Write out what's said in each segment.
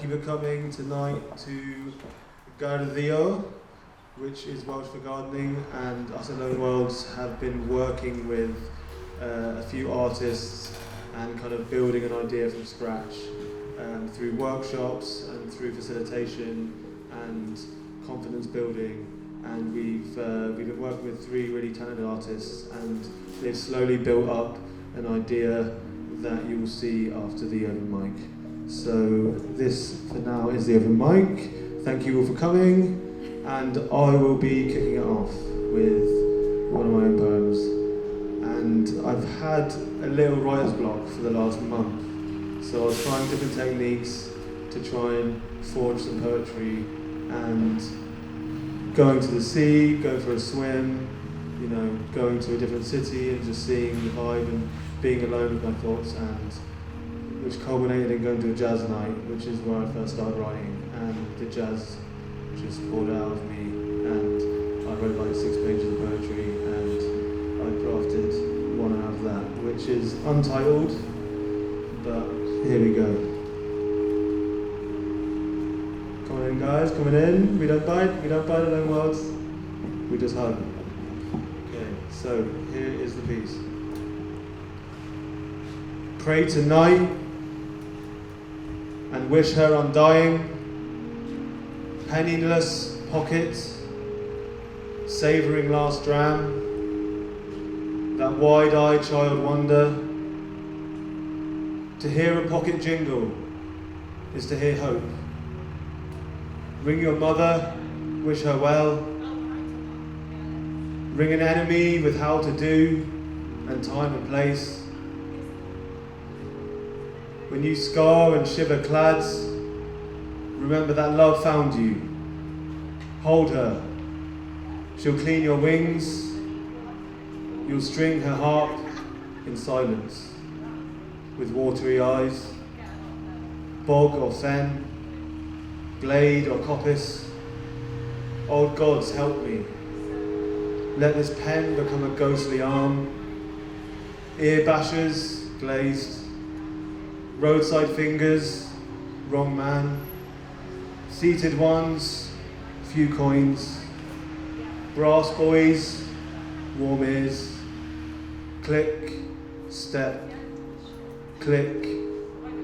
you for coming tonight to GARDDIO, which is Welsh for gardening, and us at Lone Worlds have been working with a few artists and kind of building an idea from scratch through workshops and through facilitation and confidence building. And we've been working with 3 really talented artists, and they've slowly built up an idea that you will see after the open mic. So this, for now, is the open mic. Thank you all for coming, and I will be kicking it off with one of my own poems. And I've had a little writer's block for the last month, so I was trying different techniques to try and forge some poetry, and going to the sea, going for a swim, you know, going to a different city and just seeing the vibe and being alone with my thoughts, and which culminated in going to a jazz night, which is where I first started writing, and the jazz just poured out of me, and I wrote like 6 pages of poetry, and I drafted one out of that, which is untitled, but here we go. Coming in, guys, coming in. We don't bite at Lone Worlds, we just hug. Okay, so here is the piece. Pray tonight and wish her undying, penniless pocket, savouring last dram, that wide-eyed child wonder. To hear a pocket jingle is to hear hope. Ring your mother, wish her well. Ring an enemy with how to do and time and place. When you scar and shiver clads, remember that love found you. Hold her. She'll clean your wings. You'll string her harp in silence, with watery eyes. Bog or fen, glade or coppice. Old gods, help me. Let this pen become a ghostly arm. Ear bashers, glazed. Roadside fingers, wrong man. Seated ones, few coins. Brass boys, warm ears. Click, step, click,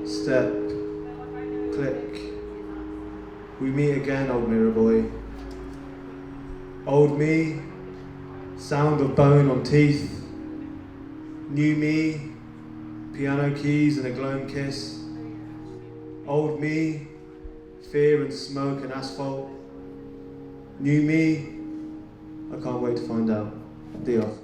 step, click. We meet again, old mirror boy. Old me, sound of bone on teeth. New me, piano keys and a glowing kiss. Old me, fear and smoke and asphalt. New me, I can't wait to find out. Dio.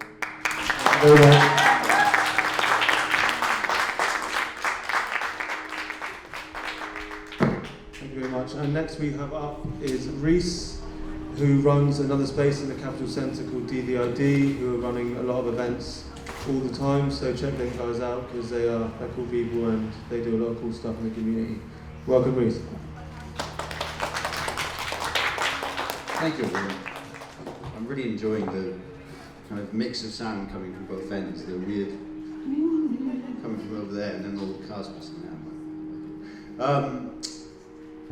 Thank you very much. And next we have up is Reese, who runs another space in the Capital Centre called DVID, who are running a lot of events all the time, so check them guys out because they're cool people and they do a lot of cool stuff in the community. Welcome, Reese. Thank you, everyone. I'm really enjoying the kind of mix of sound coming from both ends, the weird coming from over there and then all the cars passing down.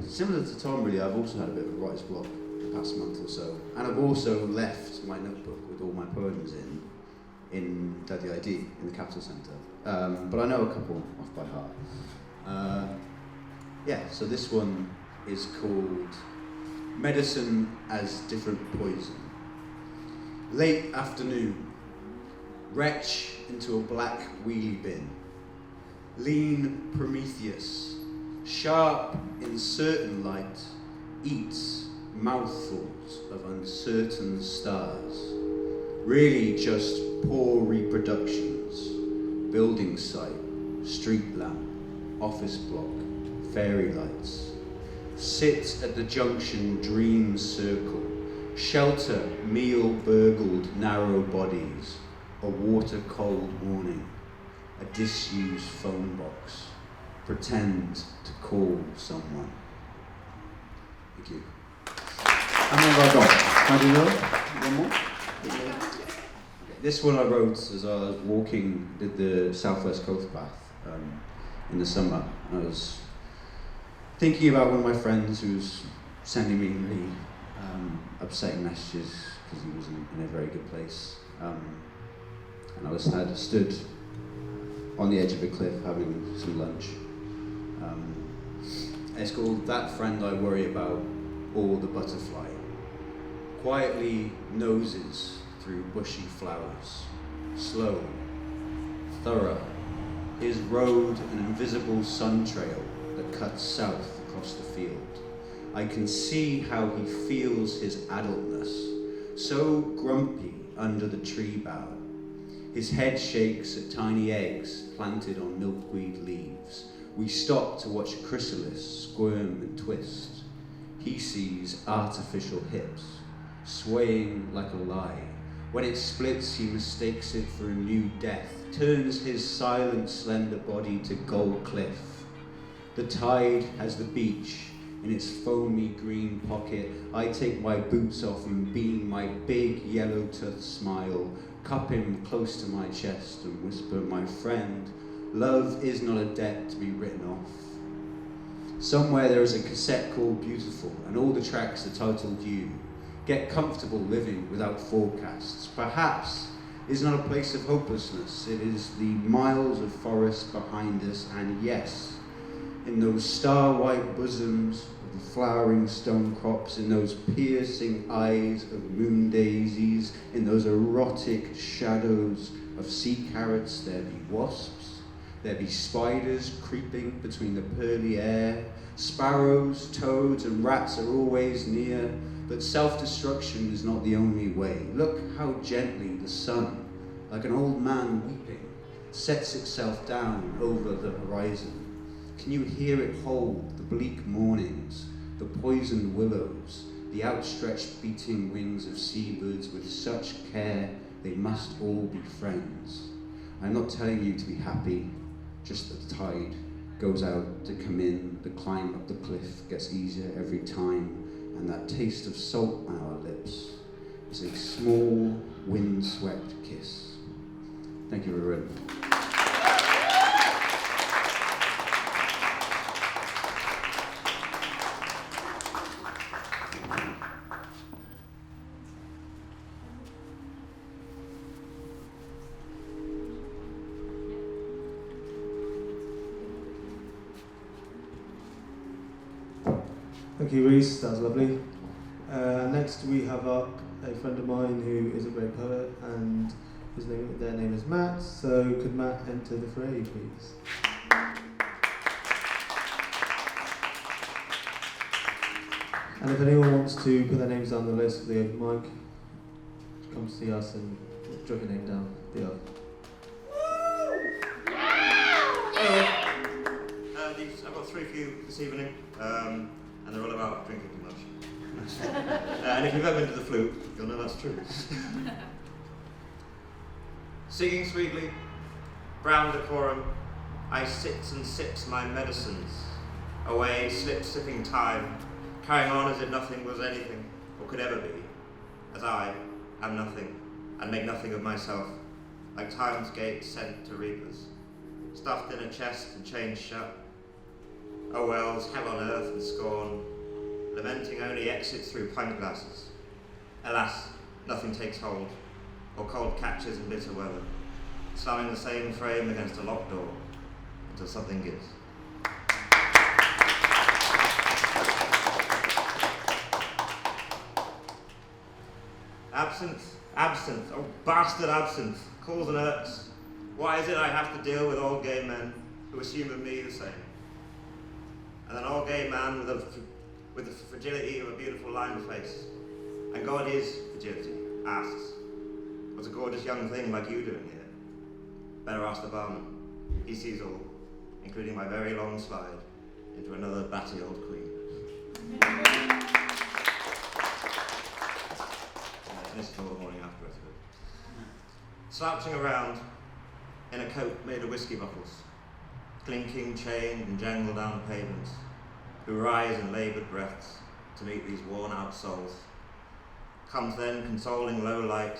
Similar to Tom, really, I've also had a bit of a writer's block the past month or so, and I've also left my notebook with all my poems in GARDDIO in the Capital Centre, but I know a couple off by heart. So this one is called Medicine as Different Poison. Late afternoon, retch into a black wheelie bin. Lean Prometheus, sharp in certain light, eats mouthfuls of uncertain stars. Really just poor reproductions, building site, street lamp, office block, fairy lights. Sit at the junction dream circle, shelter meal burgled narrow bodies, a water cold morning, a disused phone box, pretend to call someone. Thank you. How many have I got? Can I do that? One more? This one I wrote as I was walking, did the Southwest Coast Path in the summer. I thinking about one of my friends who was sending me really upsetting messages because he wasn't in a very good place. And I was stood on the edge of a cliff having some lunch. It's called That Friend I Worry About, or The Butterfly. Quietly noses through bushy flowers, slow, thorough. His road an invisible sun trail that cuts south across the field. I can see how he feels his adultness, so grumpy under the tree bough. His head shakes at tiny eggs planted on milkweed leaves. We stop to watch a chrysalis squirm and twist. He sees artificial hips, swaying like a lie. When it splits, he mistakes it for a new death, turns his silent, slender body to gold cliff. The tide has the beach in its foamy green pocket. I take my boots off and beam my big yellow-toothed smile, cup him close to my chest and whisper, my friend, love is not a debt to be written off. Somewhere there is a cassette called Beautiful, and all the tracks are titled You. Get comfortable living without forecasts. Perhaps it's not a place of hopelessness. It is the miles of forest behind us, and yes, in those star-white bosoms of the flowering stone crops, in those piercing eyes of moon daisies, in those erotic shadows of sea carrots, there be wasps, there be spiders creeping between the pearly air, sparrows, toads, and rats are always near, but self-destruction is not the only way. Look how gently the sun, like an old man weeping, sets itself down over the horizon. Can you hear it hold the bleak mornings, the poisoned willows, the outstretched beating wings of seabirds with such care they must all be friends? I'm not telling you to be happy, just that the tide goes out to come in, the climb up the cliff gets easier every time, and that taste of salt on our lips is a small, wind-swept kiss. Thank you, everyone. Thank you, Reese. That was lovely. Next, we have up a friend of mine who is a great poet, and their name is Matt. So, could Matt enter the fray, please? And if anyone wants to put their names down the list for the open mic, come see us and jot your name down. The other. I've got 3 for you this evening, and they're all about drinking too much. And if you've ever been to the flute, you'll know that's true. Singing sweetly, brown decorum, I sits and sips my medicines. Away slips sipping time, carrying on as if nothing was anything, or could ever be, as I am nothing, and make nothing of myself, like time's gate sent to reapers, stuffed in a chest and chained shut. Oh wells, hell on earth and scorn, lamenting only exits through pint glasses. Alas, nothing takes hold, or cold catches in bitter weather, slamming the same frame against a locked door, until something gives. Absinthe, absinthe, oh bastard absinthe, calls and irks. Why is it I have to deal with old gay men who assume of me the same? And an old gay man with the fragility of a beautiful lined face. And God is fragility, asks, what's a gorgeous young thing like you doing here? Better ask the barman. He sees all, including my very long slide into another batty old queen. Finished all the morning after, I suppose. Slouching around in a coat made of whiskey bottles, clinking, chained and jangled down pavements, who rise in laboured breaths to meet these worn-out souls. Comes then consoling low light,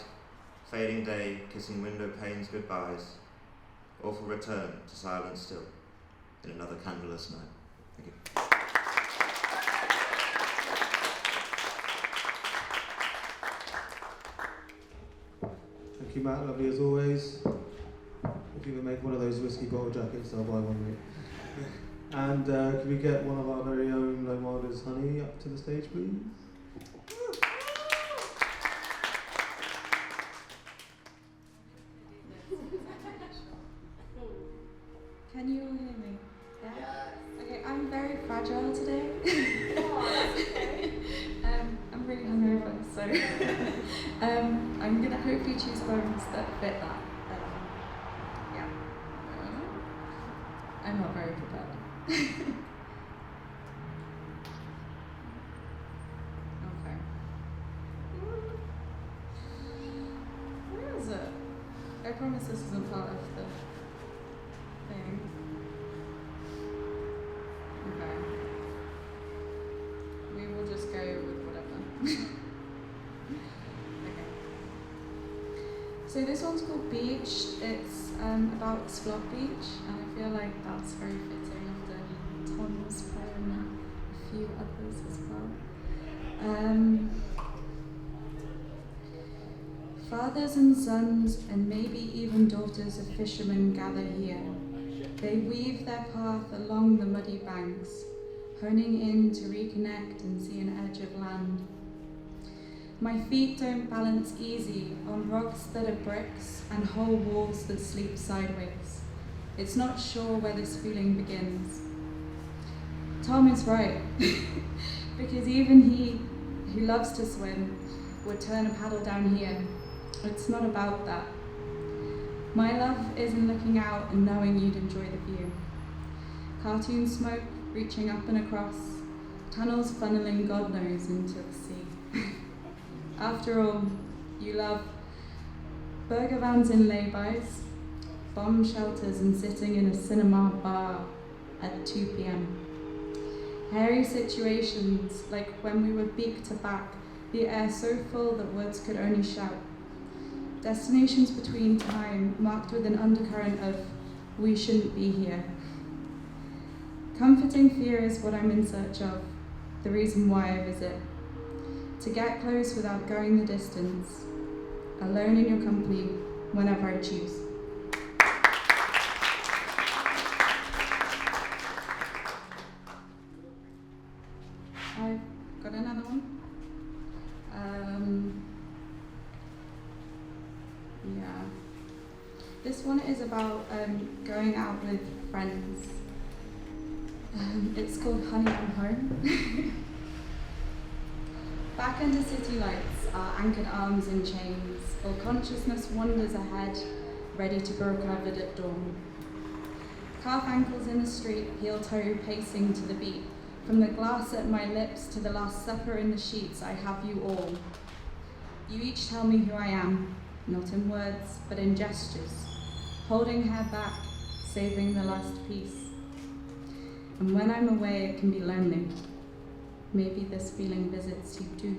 fading day, kissing window panes goodbyes, awful return to silence still, in another candleless night. Thank you. Thank you, Matt. Lovely as always. If you can make one of those whiskey bottle jackets, I'll buy one, mate. And can we get one of our very own Low Milders Honey up to the stage, please? Can you all hear me? Yeah? Okay, I'm very fragile today. I'm really hungover, so I'm gonna hopefully choose poems that fit that. Yeah. I'm not very prepared. Okay. Where is it? I promise this isn't part of the thing. Okay. We will just go with whatever. Okay. So this one's called Beach. It's about Splot Beach, and I feel like that's very fitting after Tom's poem and a few others as well. Fathers and sons, and maybe even daughters of fishermen gather here. They weave their path along the muddy banks, honing in to reconnect and see an edge of land. My feet don't balance easy on rocks that are bricks and whole walls that sleep sideways. It's not sure where this feeling begins. Tom is right, because even he, who loves to swim, would turn a paddle down here. It's not about that. My love is in looking out and knowing you'd enjoy the view. Cartoon smoke reaching up and across, tunnels funneling God knows into the sea. After all, you love burger vans in laybys, bomb shelters and sitting in a cinema bar at 2 p.m. Hairy situations like when we were beak to back, the air so full that words could only shout. Destinations between time, marked with an undercurrent of, we shouldn't be here. Comforting fear is what I'm in search of, the reason why I visit. To get close without going the distance, alone in your company, whenever I choose. I've got another one. Yeah. This one is about going out with friends. It's called Honey, I'm Home. Back under city lights are anchored arms in chains, while consciousness wanders ahead, ready to be recovered at dawn. Calf ankles in the street, heel toe pacing to the beat. From the glass at my lips to the Last Supper in the sheets, I have you all. You each tell me who I am, not in words, but in gestures, holding hair back, saving the last piece. And when I'm away, it can be lonely. Maybe this feeling visits you too.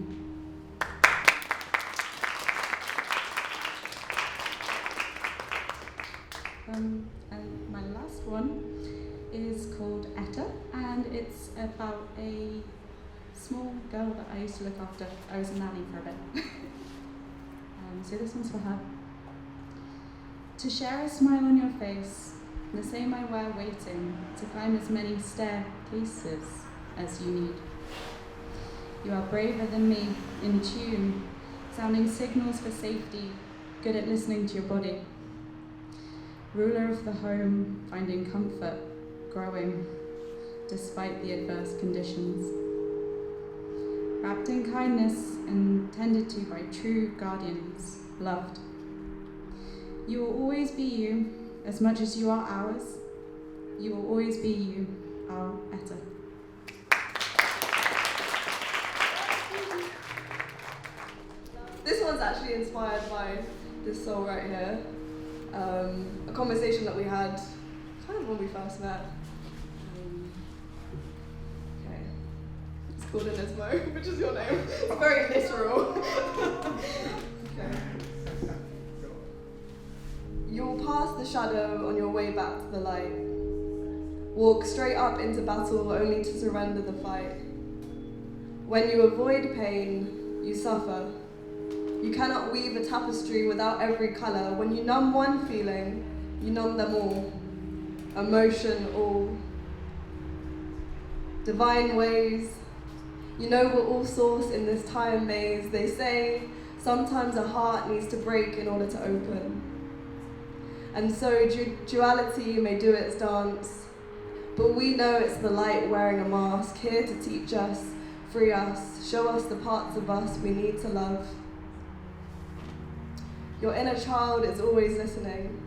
And my last one is called Etta, and it's about a small girl that I used to look after. I was a nanny for a bit. So this one's for her. To share a smile on your face, the same I wear waiting to climb as many staircases as you need. You are braver than me, in tune, sounding signals for safety, good at listening to your body. Ruler of the home, finding comfort, growing, despite the adverse conditions. Wrapped in kindness and tended to by true guardians, loved. You will always be you, as much as you are ours. You will always be you, our Etta. This one's actually inspired by this song right here. A conversation that we had kind of when we first met. Okay. It's called Inismo, which is your name. It's very literal. Okay. You'll pass the shadow on your way back to the light. Walk straight up into battle only to surrender the fight. When you avoid pain, you suffer. You cannot weave a tapestry without every colour. When you numb one feeling, you numb them all. Emotion, all. Divine ways. You know we're all source in this time maze. They say sometimes a heart needs to break in order to open. And so duality may do its dance, but we know it's the light wearing a mask, here to teach us, free us, show us the parts of us we need to love. Your inner child is always listening.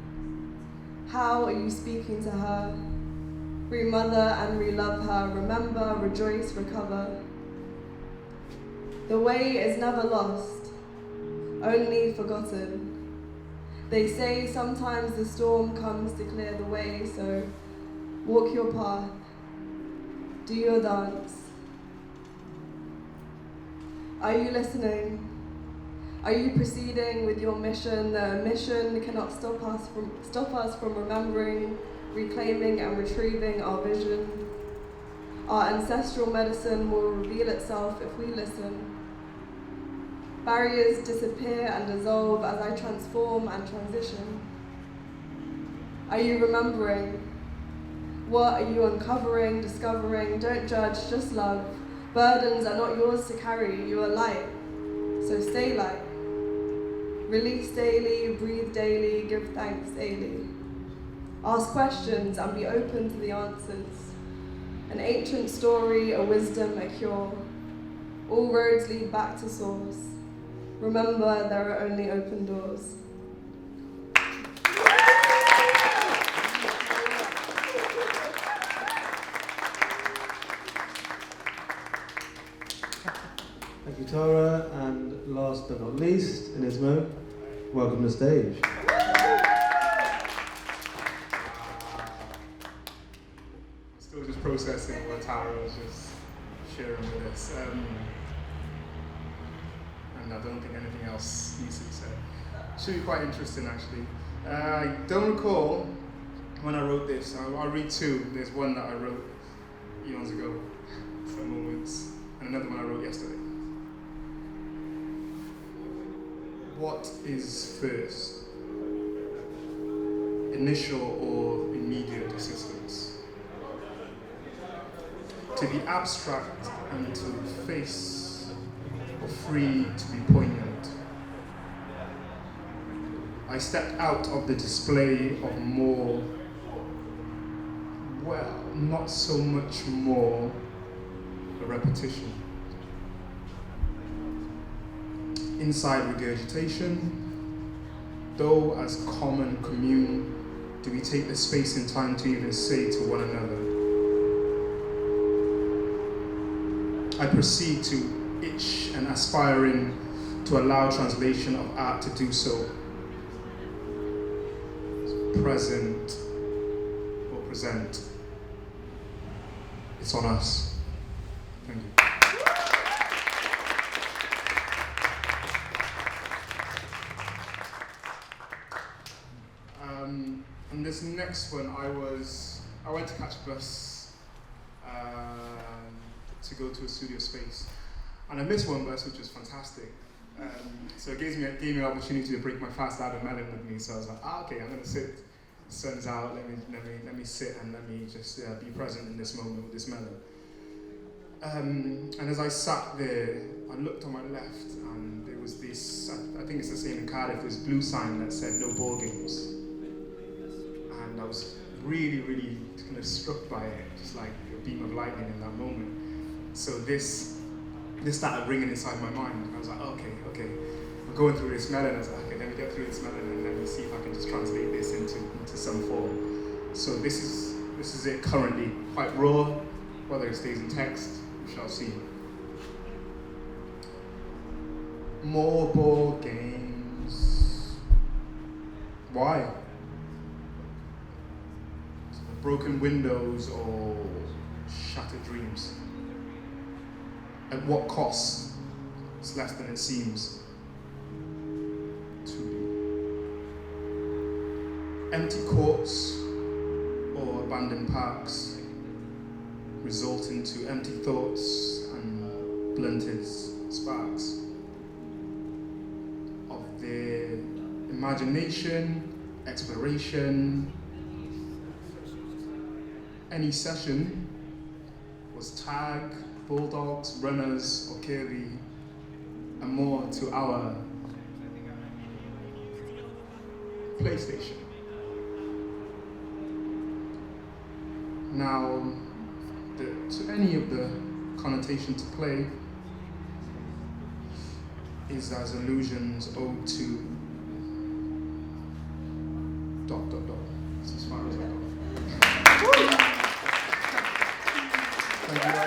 How are you speaking to her? Remother and relove her, remember, rejoice, recover. The way is never lost, only forgotten. They say sometimes the storm comes to clear the way, so walk your path, do your dance. Are you listening? Are you proceeding with your mission? The mission cannot stop us from remembering, reclaiming and retrieving our vision. Our ancestral medicine will reveal itself if we listen. Barriers disappear and dissolve as I transform and transition. Are you remembering? What are you uncovering, discovering? Don't judge, just love. Burdens are not yours to carry, you are light, so stay light. Release daily, breathe daily, give thanks daily. Ask questions and be open to the answers. An ancient story, a wisdom, a cure. All roads lead back to source. Remember, there are only open doors. Thank you, Tara. And last but not least, Inismo, welcome to the stage. Still just processing what Tara was just sharing with us. And I don't think anything else needs to be said. Should be quite interesting, actually. I don't recall when I wrote this. I'll read two. There's one that I wrote eons ago, some moments, and another one I wrote yesterday. What is first? Initial or immediate assistance? To be abstract and to face or free to be poignant. I stepped out of the display of more, well, not so much more, a repetition. Inside regurgitation, though as common commune, do we take the space and time to even say to one another. I proceed to itch and aspiring to allow translation of art to do so. Present or present, it's on us. Thank you. And this next one, I went to catch a bus to go to a studio space, and I missed one bus, which was fantastic. So it gave me an opportunity to break my fast out of melon with me. So I was like, okay, I'm gonna sit. The sun's out. Let me sit and let me just be present in this moment with this melon. And as I sat there, I looked on my left, and there was this. I think it's the same in Cardiff. This blue sign that said "No ball games." And I was really, really kind of struck by it, just like a beam of lightning in that moment. So this started ringing inside my mind. I was like, okay, we're going through this melon. I was like, okay, let me get through this melon and let me see if I can just translate this into some form. So this is it currently, quite raw. Whether it stays in text, we shall see. More ball games. Why? Broken windows or shattered dreams? At what cost? It's less than it seems to be. Empty courts or abandoned parks result into empty thoughts and blunted sparks. imagination, exploration. Any session was tag, bulldogs, runners, or curvy, and more to our PlayStation. Now, to any of the connotation to play is as allusions owed to ... That's as far as I go. Thank you.